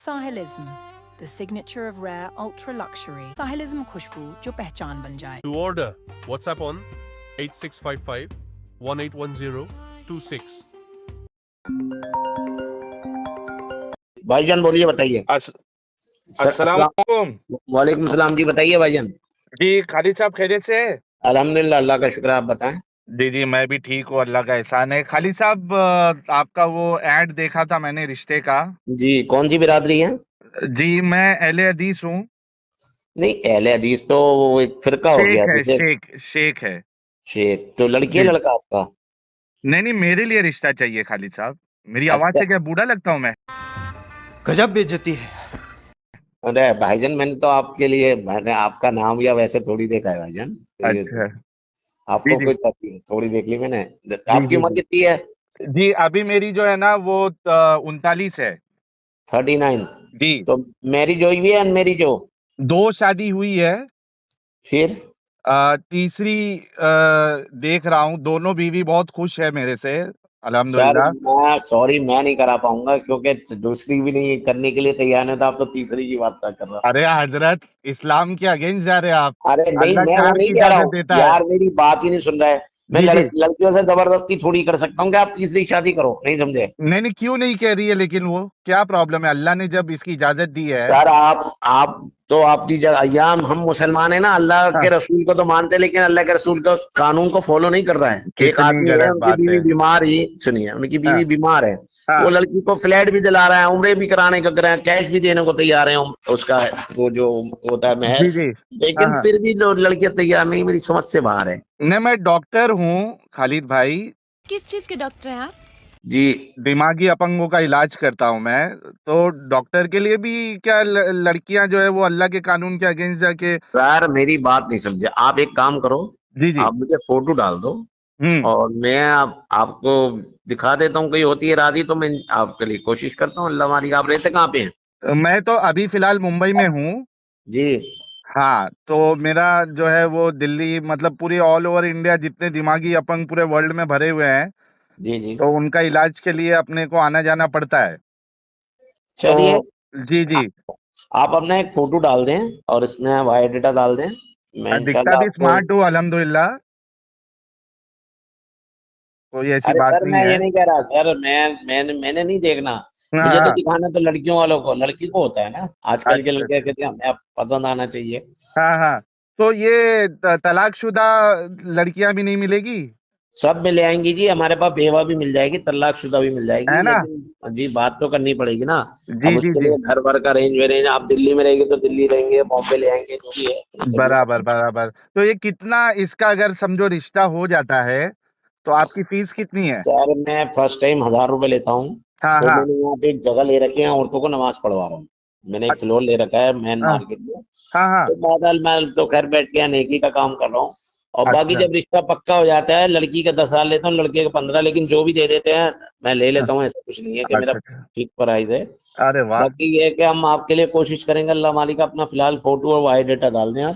साहिलिज्म, the signature of rare ultra luxury. साहिलिज्म खुशबू जो पहचान बन जाए. To order, WhatsApp on 8655 181026. भाईजान बोलिए, बताइए। अस्सलाम वालेकुम। वालेकुम सलाम जी, बताइए भाईजान। जी खालिद साहब खैरियत से है? अल्हम्दुलिल्लाह, अल्लाह का शुक्र, आप बताएं। जी मैं भी ठीक हूँ, अल्लाह का एहसान है। खालिद साहब आपका वो एड देखा था मैंने रिश्ते का। जी, कौन सी बिरादरी है? जी मैं अहले हदीस हूँ। नहीं, अहले हदीस तो वो एक फिरका हो गया शेख है, जैसे। शेख है। शेख तो लड़की है, जी लड़का आपका? नहीं मेरे लिए रिश्ता चाहिए खालिद साहब। मेरी आवाज अच्छा। से क्या बूढ़ा लगता हूँ मैं? गजब बेइज्जती है। अरे भाईजान, मैंने आपका नाम या वैसे थोड़ी देखा है भाईजान। ये अच्छा। जी आपको जी कोई थोड़ी देख ली मैंने। जी आपकी जी उम्र जी कितनी है? जी अभी मेरी जो है ना वो 39 है। 39। जी तो मैरिज हुई भी है, अनमैरिज हो? 2 शादी हुई है। फिर? तीसरी देख रहा हूँ। दोनों बीवी बहुत खुश है मेरे से, सर, अल्हम्दुलिल्लाह। मैं नहीं करा पाऊंगा, क्योंकि दूसरी भी नहीं करने के लिए तैयार है, तो आप तो तीसरी की बात कर रहा। अरे हजरत, इस्लाम के अगेंस्ट जा रहे हैं आप। अरे नहीं, अल्लाह मैं वो 4 नहीं की कह रहा इजाजत हूँ देता है। यार, मेरी बात ही नहीं सुन रहा है। मैं जी जी लड़कियों से जबरदस्ती थोड़ी कर सकता हूँ कि आप तीसरी शादी करो, नहीं समझे? नहीं क्यों नहीं कह रही है, लेकिन वो क्या प्रॉब्लम है? अल्लाह ने जब इसकी इजाजत दी है। सर, आप तो आपकी अय्याम, हम मुसलमान है ना, अल्लाह हाँ, के रसूल को तो मानते हैं, लेकिन अल्लाह के रसूल का कानून को फॉलो नहीं कर रहा है। एक कितनी आदमी है, गलत उनकी बात बीवी है। बीमार ही, सुनिए, उनकी हाँ बीवी बीमार है। हाँ वो लड़की को फ्लैट भी दिला रहा है, उम्रे भी कराने का कर रहा है, कैश भी देने को तैयार है, उसका वो जो होता है जी महर। जी हाँ लेकिन हाँ। फिर भी लड़कियां तैयार नहीं, मेरी समझ से बाहर है। नहीं मैं डॉक्टर हूँ खालिद भाई। किस चीज के डॉक्टर हैं आप? जी। दिमागी अपंगों का इलाज करता हूँ मैं। तो डॉक्टर के लिए भी क्या लड़कियां जो है वो अल्लाह के कानून के अगेंस्ट जाके। सर, मेरी बात नहीं समझे। आप एक काम करो, जी जी आप मुझे फोटो डाल दो, हम्म। और मैं आपको दिखा देता हूँ। कोई होती है राजी तो मैं आपके लिए कोशिश करता हूँ, अल्लाह मालिक। आप रहते कहाँ पे हैं? मैं तो अभी फिलहाल मुंबई में हूँ। जी। हाँ तो मेरा जो है वो दिल्ली, मतलब पूरे ऑल ओवर इंडिया जितने दिमागी अपंग पूरे वर्ल्ड में भरे हुए हैं, जी। जी। तो उनका इलाज के लिए अपने को आना जाना पड़ता है। तो चलिए, जी जी आप अपना एक फोटो डाल दें और इसमें बायोडाटा डाल दें। मैं दिखता इंशाल्लाह भी आपको। स्मार्ट हूँ अल्हम्दुलिल्लाह, कोई ऐसी अरे बात सर, नहीं मैं है। ये नहीं कह रहा सर, मैंने नहीं देखना। हाँ मुझे तो हाँ। दिखाना तो लड़कियों वालों को, लड़की को होता है ना। आजकल के अच्छा लड़के अच्छा। कहते हैं हमें पसंद आना चाहिए। हाँ हाँ। तो ये तलाकशुदा लड़कियां भी नहीं मिलेगी? सब मिल आएंगी जी, हमारे पास बेवा भी मिल जाएगी, तलाकशुदा भी मिल जाएगी, है ना? लेकिन जी बात तो करनी पड़ेगी ना। अब जी जी उसके जी लिए घर भर का रेंज वेरेंज, आप दिल्ली में रहेंगे तो दिल्ली रहेंगे, बॉम्बे ले आएंगे, जो भी है उसके लिए बराबर सब। बराबर। तो ये कितना, इसका अगर समझो रिश्ता हो जाता है तो आपकी फीस कितनी है? सर, मैं फर्स्ट टाइम 1,000 रुपए लेता हूँ। हाँ तो हाँ। मैंने यहाँ पे एक जगह ले रखी है, औरतों को नमाज पढ़वा रहा हूँ। मैंने एक फ्लोर ले रखा है मेन हाँ मार्केट में। हाँ हाँ। तो बादल मैं तो घर बैठ के नेकी का काम कर रहा हूँ। और बाकी अच्छा जब रिश्ता पक्का हो जाता है, लड़की का 10 साल लेता हूँ, लड़के का 15, लेकिन जो भी दे देते हैं मैं ले लेता हूँ। ऐसा कुछ नहीं है कि मेरा अच्छा अच्छा। ठीक प्राइस है। अरे वाह। बाकी ये है कि हम आपके लिए कोशिश करेंगे, अल्लाह मालिक। अपना फिलहाल फोटो और बायोडाटा डाल दें आप।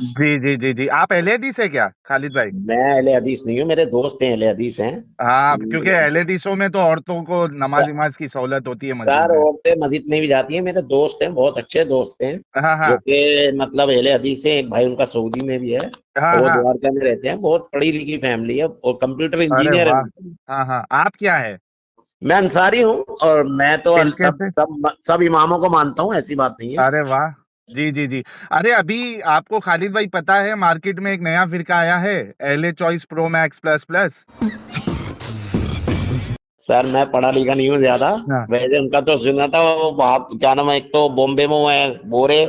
जी आप अहले हदीस है क्या खालिद भाई? मैं अहले हदीस नहीं हूँ, मेरे दोस्त हैं अहले हदीस हैं। हाँ क्योंकि अहले हदीसों में तो औरतों को नमाज नमाज की सहूलत होती है मस्जिद चार में। औरतें मस्जिद में भी जाती हैं, मेरे दोस्त हैं, बहुत अच्छे दोस्त हैं, हाँ जो हाँ कि मतलब अहले हदीस है। एक भाई उनका सऊदी में भी है, हाँ और वो हाँ। द्वारका में रहते हैं। बहुत पढ़ी लिखी फैमिली है, और कंप्यूटर अरे इंजीनियर है। वाह। हाँ हाँ, आप क्या है? मैं अंसारी हूँ, और मैं तो तिलके सब से? सब सब इमामों को मानता हूँ, ऐसी बात नहीं है। अरे वाह। जी अरे अभी आपको खालिद भाई पता है मार्केट में एक नया फिरका आया है, LA choice pro max plus plus. Sir, मैं पढ़ा लिखा नहीं हूँ ज्यादा। हाँ वैसे उनका तो सुना था, वो आप क्या नाम है, एक तो बॉम्बे में वो है बोरे,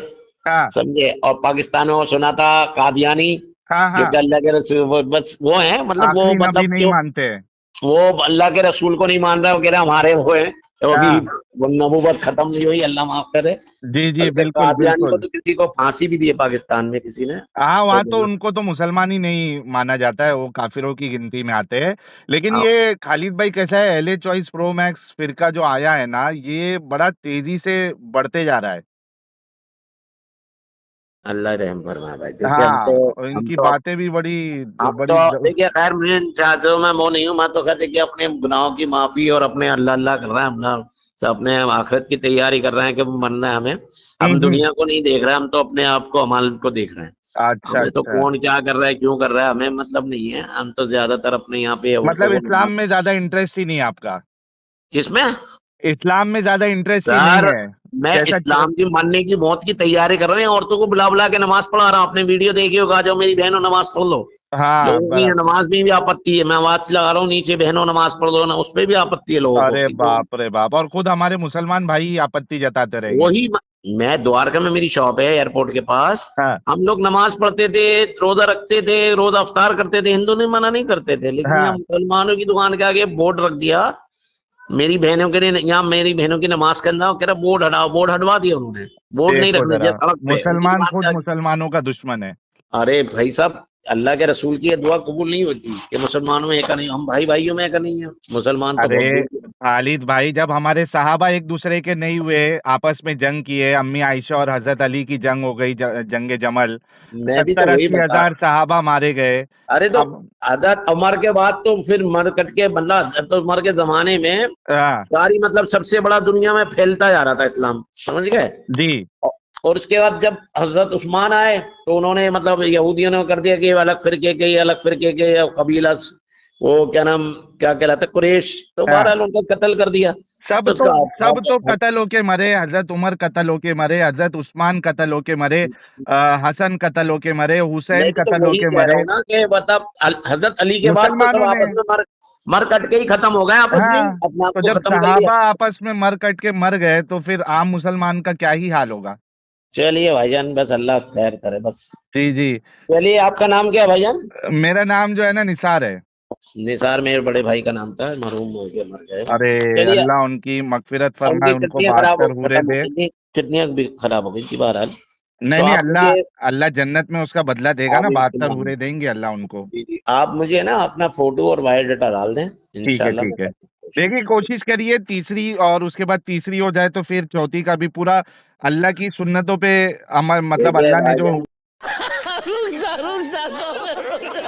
हाँ समझे, और पाकिस्तान में वो सुना था कादियानी, हाँ जो हाँ। कि अल्लाह के रसूल, बस वो है, मतलब वो, आखिरी नबी मतलब नहीं जो मानते हैं। वो अल्लाह के रसूल को नहीं मान रहा है, वो कह रहा है हमारे वो है। तो अभी हाँ वो नबूवत खत्म नहीं हुई, अल्लाह माफ करे। जी बल्कि बिल्कुल कादियानी को बिल्कुल। तो किसी को फांसी भी दी है पाकिस्तान में किसी ने। हाँ तो वहां तो उनको तो मुसलमान ही नहीं माना जाता है, वो काफिरों की गिनती में आते हैं। लेकिन हाँ, ये खालिद भाई कैसा है, एलए चॉइस प्रो मैक्स फिरका जो आया है ना, ये बड़ा तेजी से बढ़ते जा रहा है। अल्लाह रहम फरमाए भाई। देखिए, हम तो हाँ और हम इनकी तो बातें भी बड़ी हम तो बड़ी देखिए, खैर मुझे इन चीजों में वो नहीं हूँ। मैं तो कहते कि अपने गुनाहों की माफी और अपने अल्लाह अल्लाह कर रहा है अपना। सब अपने आखिरत की तैयारी कर रहे हैं कि मरना है हमें। हम हम्म। दुनिया को नहीं देख रहे, हम तो अपने आप को अमानत को देख रहे हैं। अच्छा हमें तो अच्छा। कौन क्या कर रहा है, क्यों कर रहा है, हमें मतलब नहीं है। हम तो ज्यादातर अपने यहाँ पे मतलब इस्लाम में ज्यादा इंटरेस्ट ही नहीं है आपका? किसमें? इस्लाम में ज्यादा इंटरेस्ट ही सर, नहीं है? मैं जैसा इस्लाम की मानने की मौत की तैयारी कर रहे हैं, औरतों को बुला बुला के नमाज पढ़ा रहा हूँ। आपने वीडियो देखी होगा, जो मेरी बहनों नमाज पढ़ लो। हाँ लोगों की बराबर। नमाज में भी आपत्ति है, मैं आवाज लगा रहा हूँ नीचे, बहनों नमाज पढ़ लो ना, उस पर भी आपत्ति है लोगों अरे को। बाप रे बाप, और खुद हमारे मुसलमान भाई ही आपत्ति जताते रहेंगे। वही मैं द्वारका में, मेरी शॉप है एयरपोर्ट के पास। हाँ हम लोग नमाज पढ़ते थे, रोजा रखते थे, रोजा अफ्तार करते थे, हिंदू ने मना नहीं करते थे। लेकिन यहाँ हाँ। मुसलमानों की दुकान के आगे बोर्ड रख दिया, मेरी बहनों के लिए, यहाँ मेरी बहनों की नमाज के अंदर कह रहा बोर्ड हटाओ, बोर्ड हटवा दिया उन्होंने। बोर्ड नहीं देखो रखने जरा, दिया सड़क पे, उनकी मुसलमान दुकान खुद के आगे। मुसलमानों का दुश्मन है। अरे भाई साहब, अल्लाह के रसूल की ये दुआ कबूल नहीं होती कि मुसलमानों में एक नहीं, हम भाई भाइयों में एक नहीं है। मुसलमान तो अरे बहुत दूर की- खालिद भाई, जब हमारे सहाबा एक दूसरे के नहीं हुए, आपस में जंग किए, अम्मी आयशा और हजरत अली की जंग हो गई, जंगे जमल, मैं भी तो 70-80 वही बता। हजार सहाबा मारे गए। अरे तो अब हजरत उमर के बाद तो फिर मर कट के, मतलब हजरत उमर के जमाने में हाँ, सारी, मतलब सबसे बड़ा दुनिया में फैलता जा रहा था इस्लाम, समझ गए। जी और उसके बाद जब हजरत उस्मान आए तो उन्होंने, मतलब यहूदियों ने कर दिया कि ये अलग फिरके के, ये अलग फिरके के, या कबीला, वो क्या नाम, क्या कहलाता है, कुरैश, तो हाँ। बहरहाल उनको कत्ल कर दिया। सब तो तो उसका सब तो कत्ल होके मरे। हजरत उमर कत्ल होके मरे, हजरत उस्मान कत्ल होके मरे, हसन कत्ल होके मरे, मैं हुसैन भी तो कत्ल वही होके कह रहा मरे। हूँ ना कि मतलब हजरत अली के बाद तो सब मुसलमानों ने, आपस में मर कट के ही खत्म हो गए, आपस में ही हाँ, अपने आप तो को जब खत्म कर लिया। सहाबा आपस में मर कट के मर गए, तो फिर आम मुसलमान का क्या ही हाल होगा। चलिए भाईजान, बस अल्लाह खैर करे बस। जी जी। चलिए, आपका नाम क्या है भाईजान? मेरा नाम जो है ना निसार है। निसार मेरे बड़े भाई का नाम था, मरहूम हो गया, मर गए। अरे चलिए, अल्लाह उनकी मगफिरत फरमाए, उनकी उनको किडनियां बात खराब हो, कर हूरे खत्म हो दे। गई, किडनियां भी खराब हो गई थी बहरहाल। नहीं तो नहीं, आप अल्लाह मुझे, अल्लाह जन्नत में उसका बदला देगा ना, आमीन बात कर सुम्मा आमीन। हूरे देंगे अल्लाह उनको। जी जी, आप मुझे ना अपना फोटो और बायोडाटा डाल दें, ठीक है इंशाल्लाह मैं ठीक है। करने की देखिए कोशिश। कोशिश करिए तीसरी, और उसके बाद तीसरी हो जाए तो फिर चौथी का भी पूरा अल्लाह की सुन्नतों पे अमल, मतलब देखिए अल्लाह ने जो भाईजान,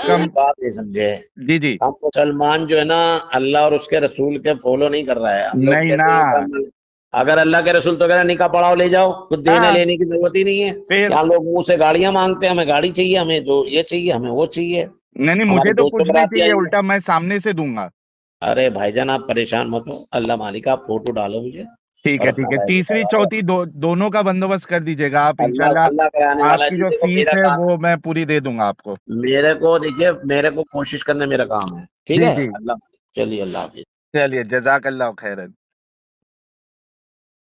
कम। मेरी बात नहीं समझे। जी जी। हम मुसलमान जो है ना, अल्लाह और उसके रसूल के फॉलो नहीं कर रहा है। हम लोग नहीं ना। कहते हैं कि अगर अल्लाह के रसूल तो कह रहे हैं निकाह पढ़ाओ ले जाओ, कुछ देने हाँ, लेने की जरूरत ही नहीं है। फिर यहाँ लोग मुंह से गाड़ियां मांगते हैं, हमें गाड़ी चाहिए, हमें तो ये चाहिए, हमें वो चाहिए। नहीं नहीं, हमारे मुझे तो दोस्तों कुछ नहीं बराती चाहिए, आएंगे। उल्टा मैं सामने से दूंगा। अरे भाईजान, आप परेशान मत हो, अल्लाह मालिक, आप फोटो डालो मुझे ठीक और है अपना ठीक है, बायोडाटा तीसरी डालो। चौथी दोनों का बंदोबस्त कर दीजिएगा आप, अल्लाह अल्लाह कराने इंशाल्लाह। वाला है आपकी जी। जो देखो फीस मेरा है काम, वो मैं पूरी दे दूंगा आपको। मेरे को देखिए, मेरे को कोशिश करना मेरा काम है, ठीक जी है। जी। अल्लाह, चलिए, अल्लाह हाफिज। चलिए, जज़ाकल्लाह खैरन।